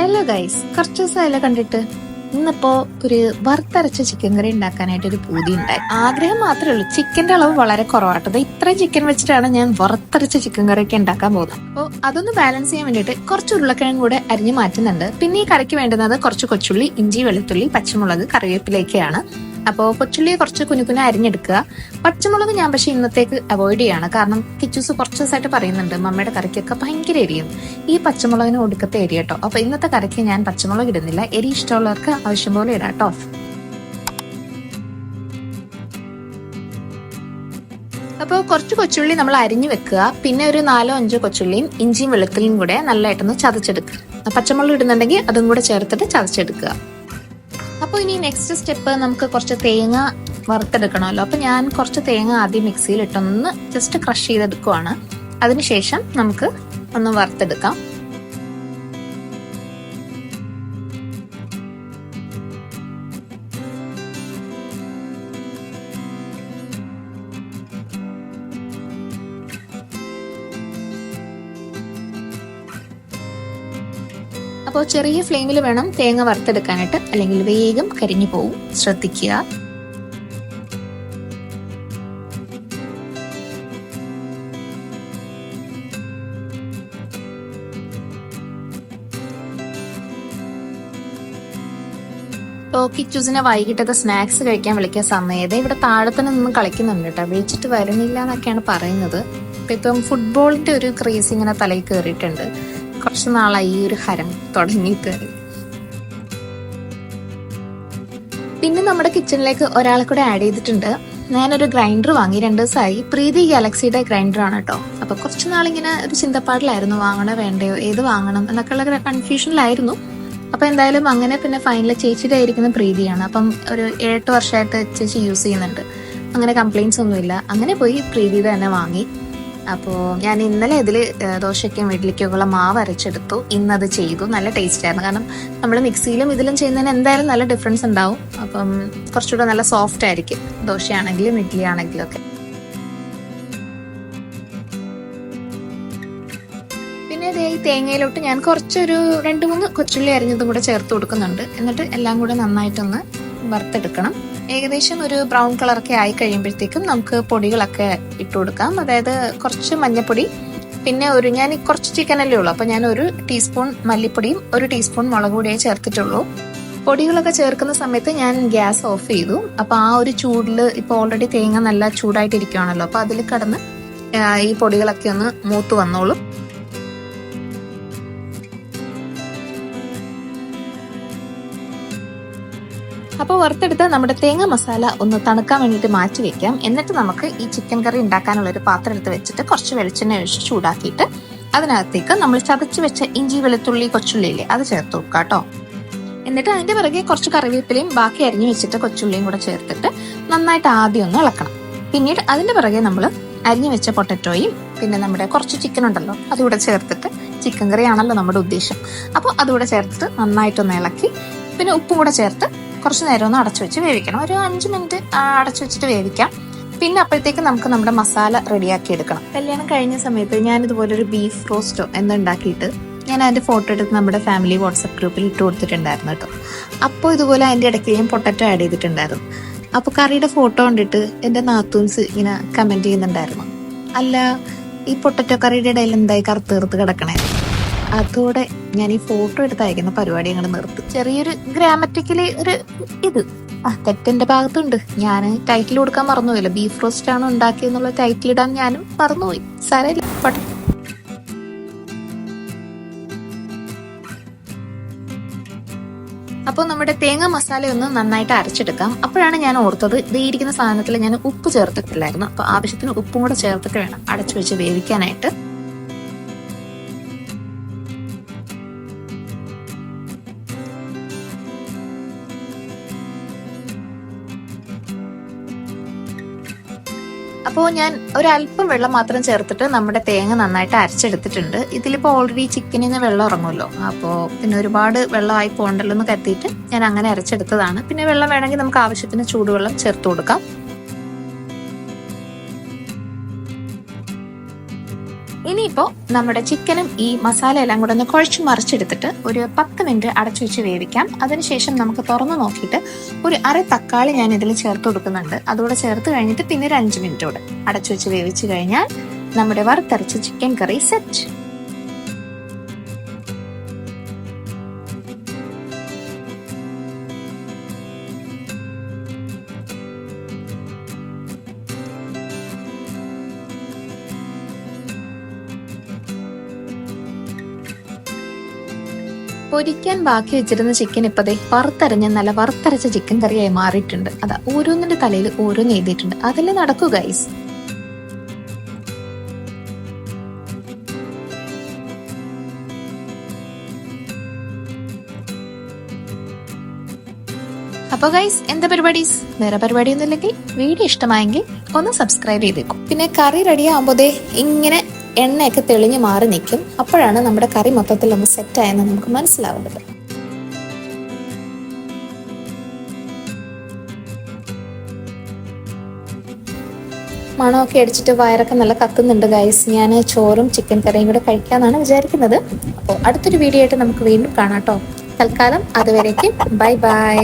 Hello guys, കുറച്ച് ദിവസമായല്ലോ കണ്ടിട്ട്. ഇന്നിപ്പോ ഒരു വറുത്തരച്ച ചിക്കൻ കറി ഉണ്ടാക്കാനായിട്ട് ഒരു പൂതി ഉണ്ടായി. ആഗ്രഹം മാത്രമേ ഉള്ളൂ. ചിക്കന്റെ അളവ് വളരെ കുറവാട്ടത്. ഇത്രയും ചിക്കൻ വെച്ചിട്ടാണ് ഞാൻ വറുത്തരച്ച ചിക്കൻ കറിയൊക്കെ ഉണ്ടാക്കാൻ പോകുന്നത്. അപ്പോൾ അതൊന്ന് ബാലൻസ് ചെയ്യാൻ വേണ്ടിയിട്ട് കുറച്ച് ഉരുളക്കിഴങ്ങ് കൂടെ അരിഞ്ഞു മാറ്റുന്നുണ്ട്. പിന്നെ ഈ കറിക്ക് വേണ്ടുന്നത് കുറച്ച് കൊച്ചുള്ളി, ഇഞ്ചി, വെളുത്തുള്ളി, പച്ചമുളക്, കറിവേപ്പിലേക്കാണ്. അപ്പോൾ കൊച്ചുള്ളിയെ കുറച്ച് കുനുകുന അരിഞ്ഞെടുക്കുക. പച്ചമുളക് ഞാൻ പക്ഷെ ഇന്നത്തേക്ക് അവോയ്ഡ് ചെയ്യാണ്. കാരണം കിച്ചൂസ് കുറച്ച് ദിവസമായിട്ട് പറയുന്നുണ്ട് മമ്മയുടെ കറിക്കൊക്കെ ഭയങ്കര എരിയും. ഈ പച്ചമുളകിന് ഒടുക്കത്തെ എരി കേട്ടോ. അപ്പൊ ഇന്നത്തെ കറിക്ക് ഞാൻ പച്ചമുളക് ഇടുന്നില്ല. എരി ഇഷ്ടമുള്ളവർക്ക് ആവശ്യം പോലെ ഇടാം കേട്ടോ. അപ്പോൾ കുറച്ച് കൊച്ചുള്ളി നമ്മൾ അരിഞ്ഞു വെക്കുക. പിന്നെ ഒരു 4-5 കൊച്ചുള്ളിയും ഇഞ്ചിയും വെളുത്തുള്ളിയും കൂടെ നല്ലതായിട്ടൊന്ന് ചതച്ചെടുക്കുക. പച്ചമുളക് ഇടുന്നുണ്ടെങ്കിൽ അതും കൂടെ ചേർത്തിട്ട് ചതച്ചെടുക്കുക. അപ്പോൾ ഇനി നെക്സ്റ്റ് സ്റ്റെപ്പ് നമുക്ക് കുറച്ച് തേങ്ങ വറുത്തെടുക്കണമല്ലോ. അപ്പൊ ഞാൻ കുറച്ച് തേങ്ങ ആദ്യം മിക്സിയിൽ ഇട്ടൊന്ന് ജസ്റ്റ് ക്രഷ് ചെയ്തെടുക്കുവാണ്. അതിനുശേഷം നമുക്ക് ഒന്ന് വറുത്തെടുക്കാം. അപ്പോൾ ചെറിയ ഫ്ലെയിമിൽ വേണം തേങ്ങ വറുത്തെടുക്കാനായിട്ട്, അല്ലെങ്കിൽ വേഗം കരിഞ്ഞു പോവും. ശ്രദ്ധിക്കുക. ഇപ്പോൾ കിച്ചൂസിനെ വൈകിട്ടത്തെ സ്നാക്സ് കഴിക്കാൻ വിളിക്കാൻ സമയത്ത് ഇവിടെ താഴെ തന്നെ നിന്ന് കളിക്കുന്നുണ്ട് കേട്ടോ. വിളിച്ചിട്ട് വരുന്നില്ല എന്നൊക്കെയാണ് പറയുന്നത്. ഇപ്പം ഫുട്ബോളിന്റെ ഒരു ക്രേസ് ഇങ്ങനെ തലയിൽ കയറിയിട്ടുണ്ട്. കുറച്ച് നാളായി ഈ ഒരു ഹരം തുടങ്ങിയിട്ട്. പിന്നെ നമ്മുടെ കിച്ചണിലേക്ക് ഒരാളെ കൂടെ ആഡ് ചെയ്തിട്ടുണ്ട്. ഞാനൊരു ഗ്രൈൻഡർ വാങ്ങി 2 ദിവസമായി. പ്രീതി ഗാലക്സിയുടെ ഗ്രൈൻഡർ ആണ് കേട്ടോ. അപ്പൊ കുറച്ച് നാളിങ്ങനെ ഒരു ചിന്തപ്പാടിലായിരുന്നു, വാങ്ങണോ വേണ്ടയോ, ഏത് വാങ്ങണം എന്നൊക്കെ ഉള്ള കൺഫ്യൂഷനിലായിരുന്നു. അപ്പൊ എന്തായാലും അങ്ങനെ പിന്നെ ഫൈനൽ ചേച്ചിയുടെ ആയിരിക്കുന്ന പ്രീതിയാണ്. അപ്പം ഒരു 7-8 വർഷമായിട്ട് ചേച്ചി യൂസ് ചെയ്യുന്നുണ്ട്. അങ്ങനെ കംപ്ലൈൻസ് ഒന്നുമില്ല. അങ്ങനെ പോയി പ്രീതിയുടെ തന്നെ വാങ്ങി. അപ്പോൾ ഞാൻ ഇന്നലെ ഇതിൽ ദോശയ്ക്കും ഇഡ്ലിക്കൊക്കെയുള്ള മാവ് അരച്ചെടുത്തു. ഇന്നത് ചെയ്തു. നല്ല ടേസ്റ്റ് ആയിരുന്നു. കാരണം നമ്മൾ മിക്സിയിലും ഇതിലും ചെയ്യുന്നതിന് എന്തായാലും നല്ല ഡിഫറൻസ് ഉണ്ടാവും. അപ്പം കുറച്ചുകൂടെ നല്ല സോഫ്റ്റ് ആയിരിക്കും, ദോശയാണെങ്കിലും ഇഡ്ലി ആണെങ്കിലും ഒക്കെ. പിന്നെ ഈ തേങ്ങയിലോട്ട് ഞാൻ കുറച്ചൊരു 2-3 കൊച്ചുള്ളി അരിഞ്ഞതും കൂടെ ചേർത്ത് കൊടുക്കുന്നുണ്ട്. എന്നിട്ട് എല്ലാം കൂടെ നന്നായിട്ടൊന്ന് വറുത്തെടുക്കണം. ഏകദേശം ഒരു ബ്രൗൺ കളറൊക്കെ ആയി കഴിയുമ്പോഴത്തേക്കും നമുക്ക് പൊടികളൊക്കെ ഇട്ട് കൊടുക്കാം. അതായത് കുറച്ച് മഞ്ഞൾപ്പൊടി, പിന്നെ ഞാൻ കുറച്ച് ചിക്കനല്ലേ ഉള്ളൂ, അപ്പൊ ഞാൻ 1 ടീസ്പൂൺ മല്ലിപ്പൊടിയും 1 ടീസ്പൂൺ മുളക് പൊടിയേ ചേർത്തിട്ടുള്ളൂ. പൊടികളൊക്കെ ചേർക്കുന്ന സമയത്ത് ഞാൻ ഗ്യാസ് ഓഫ് ചെയ്തു. അപ്പൊ ആ ഒരു ചൂടിൽ ഇപ്പൊ ഓൾറെഡി തേങ്ങ നല്ല ചൂടായിട്ടിരിക്കുകയാണല്ലോ. അപ്പൊ അതിൽ കിടന്ന് ഈ പൊടികളൊക്കെ ഒന്ന് മൂത്ത് വന്നോളൂ. അപ്പോൾ വറുത്തെടുത്ത് നമ്മുടെ തേങ്ങ മസാല ഒന്ന് തണുക്കാൻ വേണ്ടിയിട്ട് മാറ്റി വെക്കാം. എന്നിട്ട് നമുക്ക് ഈ ചിക്കൻ കറി ഉണ്ടാക്കാനുള്ള ഒരു പാത്രം എടുത്ത് വെച്ചിട്ട് കുറച്ച് വെളിച്ചെണ്ണ ഒഴിച്ച് ചൂടാക്കിയിട്ട് അതിനകത്തേക്ക് നമ്മൾ ചതച്ച് വെച്ച ഇഞ്ചി, വെളുത്തുള്ളി, കൊച്ചുള്ളിയില്ലേ അത് ചേർത്ത് കൊടുക്കുക കേട്ടോ. എന്നിട്ട് അതിന്റെ പിറകെ കുറച്ച് കറിവേപ്പിലയും ബാക്കി അരിഞ്ഞു വെച്ചിട്ട് കൊച്ചുള്ളിയും കൂടെ ചേർത്തിട്ട് നന്നായിട്ട് ആദ്യം ഒന്ന് ഇളക്കണം. പിന്നീട് അതിന്റെ പിറകെ നമ്മൾ അരിഞ്ഞു വെച്ച പൊട്ടറ്റോയും പിന്നെ നമ്മുടെ കുറച്ച് ചിക്കൻ ഉണ്ടല്ലോ അതുകൂടെ ചേർത്തിട്ട്, ചിക്കൻ കറി ആണല്ലോ നമ്മുടെ ഉദ്ദേശം, അപ്പോൾ അതുകൂടെ ചേർത്തിട്ട് നന്നായിട്ടൊന്ന് ഇളക്കി പിന്നെ ഉപ്പും കൂടെ ചേർത്ത് കുറച്ച് നേരം ഒന്ന് അടച്ചു വെച്ച് വേവിക്കണം. ഒരു 5 മിനിറ്റ് അടച്ചു വെച്ചിട്ട് വേവിക്കാം. പിന്നെ അപ്പോഴത്തേക്ക് നമുക്ക് നമ്മുടെ മസാല റെഡിയാക്കി എടുക്കണം. കല്യാണം കഴിഞ്ഞ സമയത്ത് ഞാൻ ഇതുപോലെ ഒരു ബീഫ് റോസ്റ്റോ എന്നുണ്ടാക്കിയിട്ട് ഞാൻ അതിന്റെ ഫോട്ടോ എടുത്ത് നമ്മുടെ ഫാമിലി വാട്സപ്പ് ഗ്രൂപ്പിൽ ഇട്ട് കൊടുത്തിട്ടുണ്ടായിരുന്നു കേട്ടോ. അപ്പോൾ ഇതുപോലെ അതിന്റെ ഇടയ്ക്ക് ഞാൻ പൊട്ടറ്റോ ആഡ് ചെയ്തിട്ടുണ്ടായിരുന്നു. അപ്പോൾ കറിയുടെ ഫോട്ടോ കണ്ടിട്ട് എന്റെ നാത്തൂൻസ് ഇങ്ങനെ കമന്റ് ചെയ്യുന്നുണ്ടായിരുന്നു, അല്ല ഈ പൊട്ടറ്റോ കറിയുടെ ഇടയിൽ എന്തായി കറുത്ത് കിടക്കണേ. അതോടെ ഞാൻ ഈ ഫോട്ടോ എടുത്ത് അയക്കുന്ന പരിപാടി അങ്ങോട്ട് നിർത്തി. ചെറിയൊരു ഗ്രാമറ്റിക്കലി ഒരു തെറ്റെന്റെ ഭാഗത്തുണ്ട്. ഞാൻ ടൈറ്റിൽ കൊടുക്കാൻ മറന്നുപോയല്ലോ. ബീഫ് റോസ്റ്റ് ആണ് ഉണ്ടാക്കിയെന്നുള്ള ടൈറ്റിൽ ഇടാൻ ഞാനും മറന്നുപോയി. സാരമില്ല, പോട്ടെ. അപ്പോൾ നമ്മുടെ തേങ്ങ മസാല ഒന്ന് നന്നായിട്ട് അരച്ചെടുക്കാം. അപ്പോഴാണ് ഞാൻ ഓർത്തത് ഇരിക്കുന്ന സാധനത്തിൽ ഞാൻ ഉപ്പ് ചേർത്തിട്ടില്ലായിരുന്നു. അപ്പൊ ആവശ്യത്തിന് ഉപ്പും കൂടെ ചേർത്തിട്ട് വേണം അടച്ചു വെച്ച് വേവിക്കാനായിട്ട്. അപ്പോൾ ഞാൻ ഒരല്പം വെള്ളം മാത്രം ചേർത്തിട്ട് നമ്മുടെ തേങ്ങ നന്നായിട്ട് അരച്ചെടുത്തിട്ടുണ്ട്. ഇതിലിപ്പോൾ ഓൾറെഡി ചിക്കനിൽ നിന്ന് വെള്ളം ഇറങ്ങുമല്ലോ, അപ്പോൾ പിന്നെ ഒരുപാട് വെള്ളമായി പോകണ്ടല്ലോ എന്ന് കരുതിയിട്ട് ഞാൻ അങ്ങനെ അരച്ചെടുത്തതാണ്. പിന്നെ വെള്ളം വേണമെങ്കിൽ നമുക്ക് ആവശ്യത്തിന് ചൂടുവെള്ളം ചേർത്ത് കൊടുക്കാം. ഇനിയിപ്പോ നമ്മുടെ ചിക്കനും ഈ മസാല എല്ലാം കൂടെ ഒന്ന് കുഴച്ച് മറിച്ചെടുത്തിട്ട് ഒരു 10 മിനിറ്റ് അടച്ചു വെച്ച് വേവിക്കാം. അതിനുശേഷം നമുക്ക് തുറന്നു നോക്കിയിട്ട് ഒരു അര തക്കാളി ഞാൻ ഇതിൽ ചേർത്ത് കൊടുക്കുന്നുണ്ട്. അതുകൂടെ ചേർത്ത് കഴിഞ്ഞിട്ട് പിന്നെ ഒരു 5 മിനിറ്റോടെ അടച്ചു വെച്ച് വേവിച്ചു കഴിഞ്ഞാൽ നമ്മുടെ വറുത്തരച്ച ചിക്കൻ കറി സെറ്റ്. പൊരിക്കാൻ ബാക്കി വെച്ചിരുന്ന ചിക്കൻ ഇപ്പതേ വറുത്തരഞ്ഞ നല്ല വറുത്തരച്ച ചിക്കൻ കറിയായി മാറിയിട്ടുണ്ട്. അതാ ഓരോന്നിന്റെ തലയിൽ ഓരോന്ന് എഴുതിയിട്ടുണ്ട്. അതല്ലേ നടക്കൂ ഗൈസ്. അപ്പൊ ഗൈസ് എന്താ പരിപാടീസ്? വേറെ പരിപാടിയൊന്നും ഇല്ലെങ്കിൽ വീഡിയോ ഇഷ്ടമായെങ്കിൽ ഒന്ന് സബ്സ്ക്രൈബ് ചെയ്തേക്കും. പിന്നെ കറി റെഡി ആകുമ്പോഴേ ഇങ്ങനെ എണ്ണയൊക്കെ തെളിഞ്ഞ് മാറി നിൽക്കും. അപ്പോഴാണ് നമ്മുടെ കറി മൊത്തത്തിൽ ഒന്ന് സെറ്റായെന്ന് നമുക്ക് മനസ്സിലാവുന്നത്. മണമൊക്കെ അടിച്ചിട്ട് വയറൊക്കെ നല്ല കത്തുന്നുണ്ട് ഗൈസ്. ഞാൻ ചോറും ചിക്കൻ കറിയും കൂടെ കഴിക്കാന്നാണ് വിചാരിക്കുന്നത്. അപ്പോൾ അടുത്തൊരു വീഡിയോ ആയിട്ട് നമുക്ക് വീണ്ടും കാണാം കേട്ടോ. തൽക്കാലം അതുവരേക്കും ബൈ ബൈ.